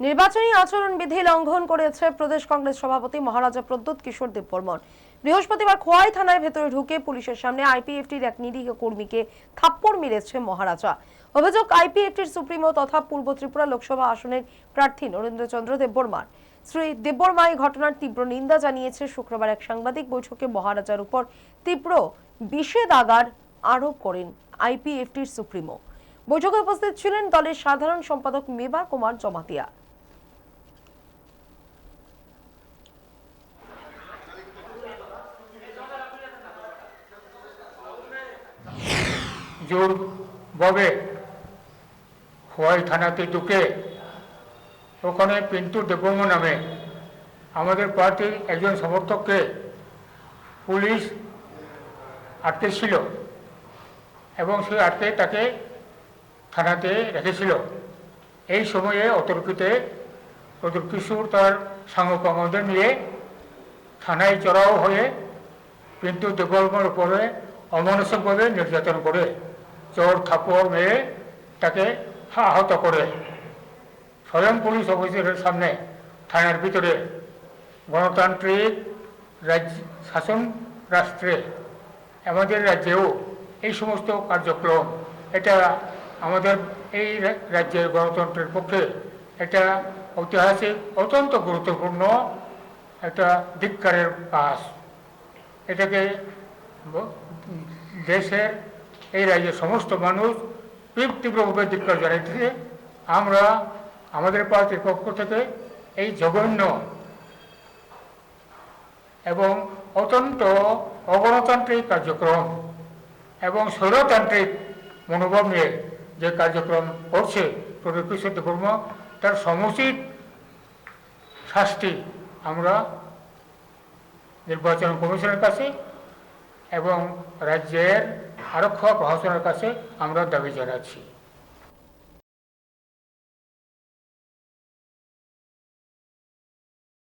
নির্বাচনী আচরণবিধি লঙ্ঘন করেছে প্রদেশ কংগ্রেস সভাপতি মহারাজা প্রদ্যোৎ কিশোর দেববর্মন। বৃহস্পতিবার খোয়াই থানার ভেতরে ঢুকে পুলিশের সামনে আইপিএফটির এক নিরীহ কর্মীকে থাপ্পড় মেরেছে মহারাজা। অভিযোগ আইপিএফটির সুপ্রিমো তথা পূর্ব ত্রিপুরা লোকসভা আসনের প্রার্থী নরেন্দ্র চন্দ্র দেববর্মার। শ্রী দেববর্মা এই ঘটনার তীব্র নিন্দা জানিয়েছে। শুক্রবার এক সাংবাদিক বৈঠকে মহারাজার উপর তীব্র নিষেধাজ্ঞার আরোপ করেন আইপিএফটির সুপ্রিমো। বৈঠকে উপস্থিত ছিলেন দলের সাধারণ সম্পাদক মেবা কুমার জমাতিয়া। জোরভাবে খোয়াই থানাতে ঢুকে ওখানে পিন্টু দেববর্মা নামে আমাদের পার্টির একজন সমর্থককে পুলিশ আটকেছিল এবং সেই আটকে তাকে থানাতে রেখেছিল। এই সময়ে অতর্কিতে প্রদ্যোৎ কিশোর তার সাংবাদিকদের নিয়ে থানায় চড়াও হয়ে পিন্টু দেববর্মার উপরে অমানসিকভাবে নির্যাতন করে চোর থাপ্পড় মেরে তাকে আহত করে। স্বয়ং পুলিশ অফিসারের সামনে থানার ভিতরে গণতান্ত্রিক শাসন রাষ্ট্রে আমাদের রাজ্যেও এই সমস্ত কার্যক্রম এটা আমাদের এই রাজ্যের গণতন্ত্রের পক্ষে একটা ঐতিহাসিক অত্যন্ত গুরুত্বপূর্ণ একটা ধিক্কারের কাজ। এটাকে দেশের এই রাজ্যের সমস্ত মানুষ তীব্রভাবে ধিক্কার জানাইতেছে। আমরা আমাদের পার্টির পক্ষ থেকে এই জঘন্য এবং অত্যন্ত অগণতান্ত্রিক কার্যক্রম এবং স্বৈরতান্ত্রিক মনোভাব নিয়ে যে কার্যক্রম করছে প্রদ্যোৎ কিশোর দেববর্মা, তার সমুচিত শাস্তি আমরা নির্বাচন কমিশনের কাছে এবং রাজ্যের আরক্ষা প্রশাসনের কাছে আমরা দাবি জানাচ্ছি।